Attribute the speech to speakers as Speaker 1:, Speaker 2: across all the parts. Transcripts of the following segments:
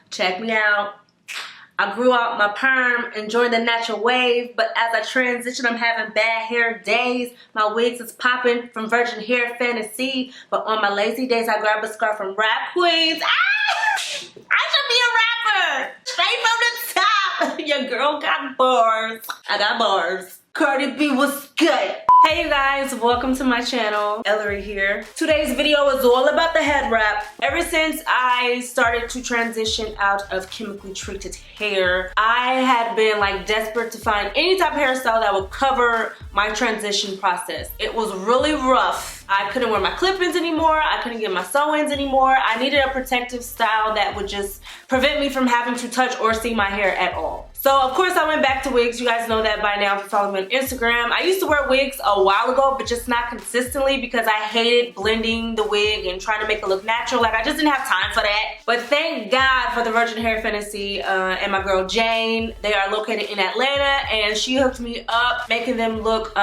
Speaker 1: Check me out. I grew out my perm, enjoying the natural wave, but as I transition, I'm having bad hair days. My wigs is popping from Virgin Hair Fantasy, but on my lazy days, I grab a scarf from Rap Queens. Ah! I should be a rapper! Straight from the top! Your girl got bars. I got bars. Cardi B was good. Hey you guys, welcome to my channel. Ellarie here. Today's video is all about the head wrap. Ever since I started to transition out of chemically treated hair, I had been like desperate to find any type of hairstyle that would cover my transition process. It was really rough. I couldn't wear my clip-ins anymore. I couldn't get my sew-ins anymore. I needed a protective style that would just prevent me from having to touch or see my hair at all. So of course I went back to wigs. You guys know that by now if you follow me on Instagram. I used to wear wigs a while ago, but just not consistently because I hated blending the wig and trying to make it look natural. Like I just didn't have time for that. But thank God for the Virgin Hair Fantasy and my girl Jane. They are located in Atlanta and she hooked me up, making them look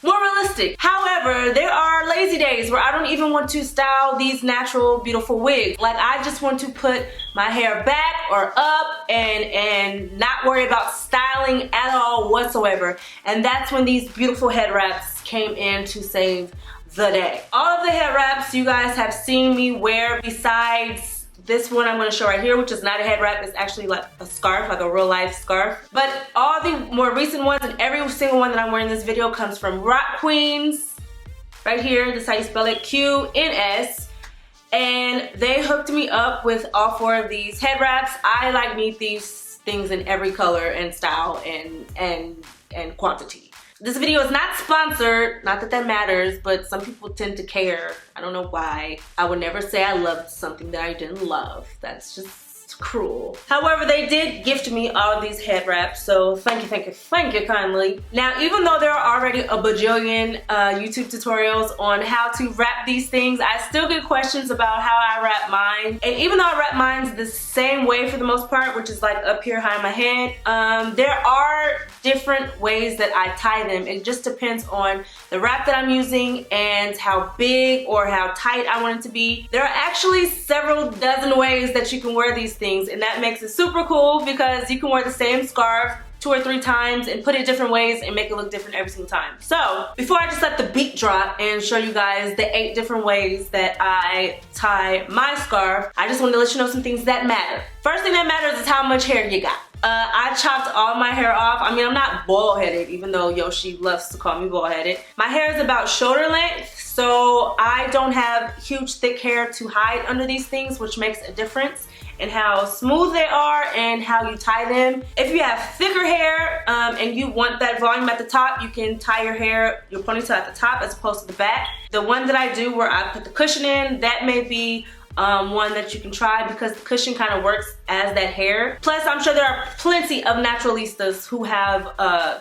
Speaker 1: more realistic. However, there are lazy days where I don't even want to style these natural, beautiful wigs. Like I just want to put my hair back or up and not worry about styling at all whatsoever. And that's when these beautiful head wraps came in to save the day. All of the head wraps you guys have seen me wear besides this one I'm going to show right here, which is not a head wrap. It's actually like a scarf, like a real life scarf. But all the more recent ones and every single one that I'm wearing in this video comes from Rap Queens. Right here, this is how you spell it, Q-N-S. And they hooked me up with all four of these head wraps. I like need these things in every color and style and quantity. This video is not sponsored, not that that matters, but some people tend to care. I don't know why. I would never say I loved something that I didn't love. That's just cruel. However, they did gift me all of these head wraps, so thank you kindly. Now, even though there are already a bajillion YouTube tutorials on how to wrap these things, I still get questions about how I wrap mine. And even though I wrap mine the same way for the most part, which is like up here high on my head, there are different ways that I tie them. It just depends on the wrap that I'm using and how big or how tight I want it to be. There are actually several dozen ways that you can wear these things, and that makes it super cool because you can wear the same scarf 2 or 3 times and put it different ways and make it look different every single time. So before I just let the beat drop and show you guys the 8 different ways that I tie my scarf, I just wanted to let you know some things that matter. First thing that matters is how much hair you got. I chopped all my hair off. I mean, I'm not bald-headed, even though Yoshi loves to call me bald-headed. My hair is about shoulder length, so I don't have huge, thick hair to hide under these things, which makes a difference in how smooth they are and how you tie them. If you have thicker hair and you want that volume at the top, you can tie your hair, your ponytail at the top as opposed to the back. The one that I do where I put the cushion in, that may be one that you can try because the cushion kind of works as that hair. Plus, I'm sure there are plenty of naturalistas who have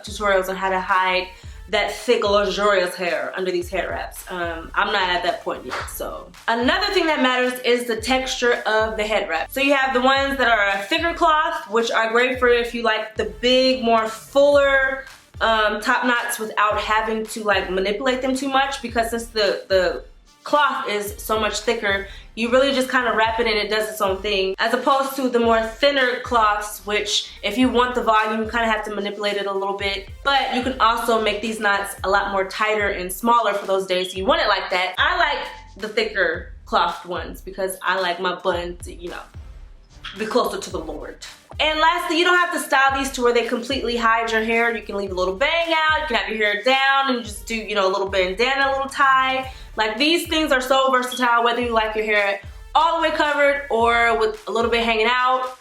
Speaker 1: tutorials on how to hide that thick, luxurious hair under these hair wraps. I'm not at that point yet, so. Another thing that matters is the texture of the head wrap. So you have the ones that are a thicker cloth, which are great for if you like the big, more fuller top knots without having to like manipulate them too much, because since the cloth is so much thicker, you really just kind of wrap it and it does its own thing, as opposed to the more thinner cloths, which if you want the volume, you kind of have to manipulate it a little bit. But you can also make these knots a lot more tighter and smaller for those days you want it like that. I like the thicker cloth ones because I like my bun to, you know, be closer to the Lord. And lastly, you don't have to style these to where they completely hide your hair. You can leave a little bang out, you can have your hair down and just do, you know, a little bandana, a little tie. Like these things are so versatile, whether you like your hair all the way covered or with a little bit hanging out.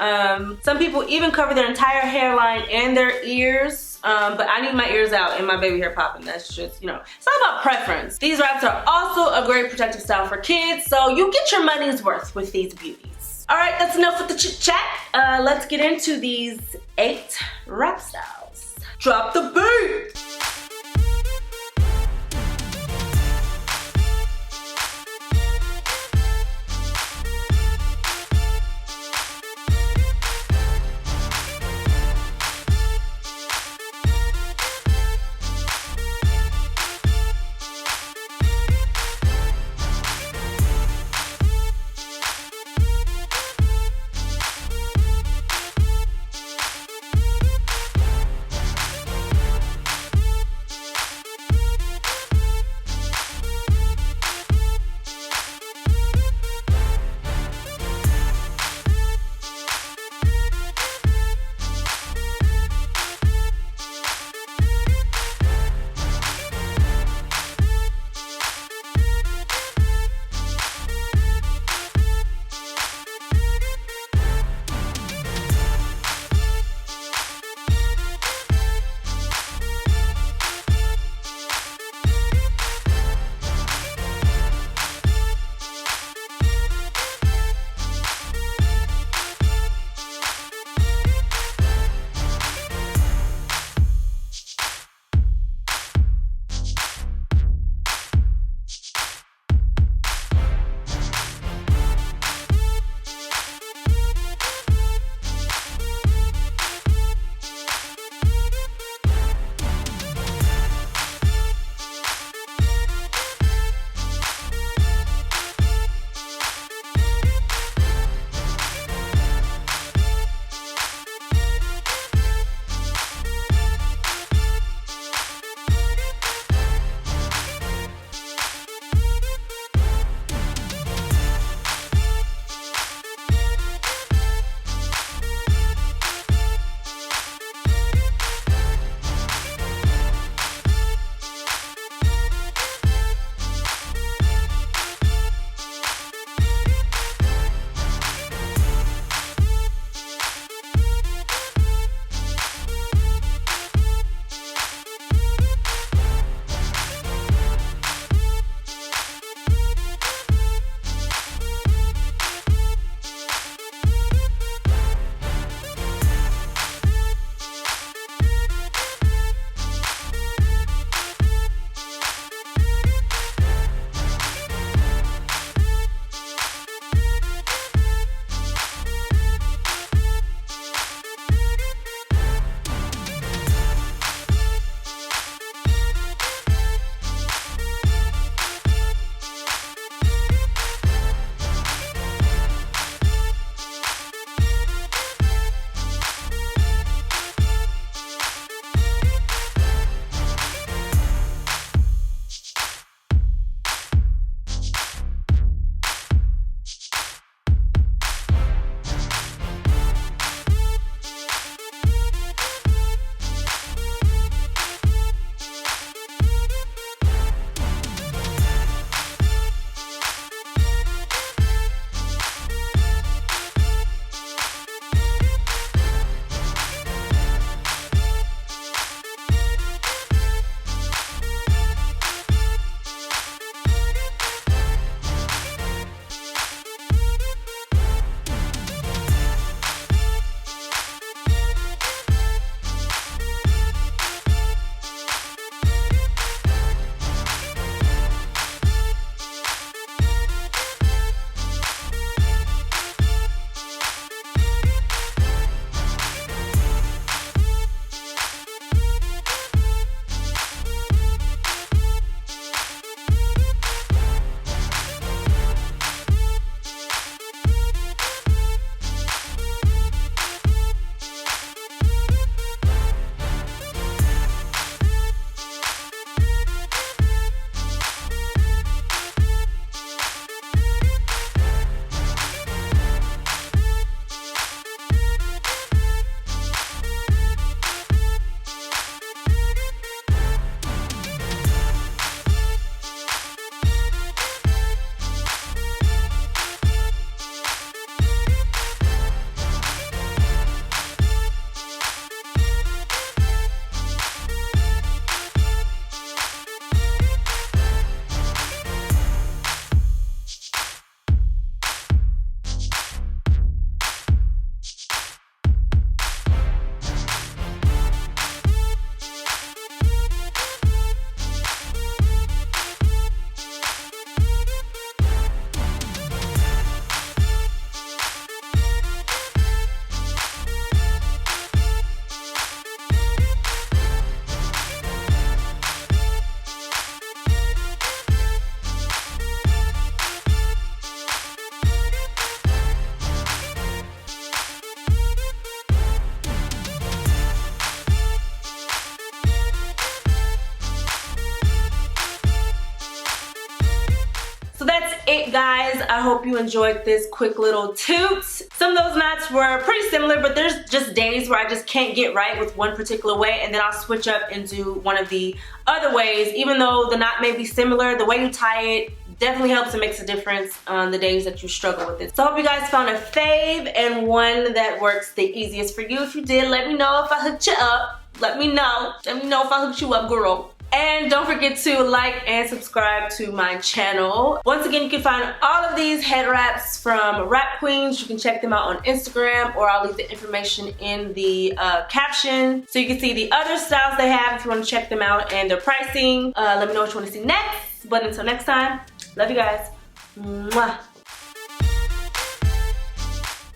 Speaker 1: Some people even cover their entire hairline and their ears. But I need my ears out and my baby hair popping. That's just, you know, it's all about preference. These wraps are also a great protective style for kids, so you get your money's worth with these beauties. All right, that's enough with the chit chat. Let's get into these 8 wrap styles. Drop the beat! guys, I hope you enjoyed this quick little toot. Some of those knots were pretty similar, but there's just days where I just can't get right with one particular way, and then I'll switch up and do one of the other ways. Even though the knot may be similar, the way you tie it definitely helps and makes a difference on the days that you struggle with it. So I hope you guys found a fave and one that works the easiest for you. If you did, let me know if I hooked you up. Let me know. Let me know if I hooked you up, girl. And don't forget to like and subscribe to my channel. Once again, you can find all of these head wraps from Wrap Queens. You can check them out on Instagram, or I'll leave the information in the caption so you can see the other styles they have if you want to check them out and their pricing. Let me know what you want to see next. But until next time, love you guys. Mwah.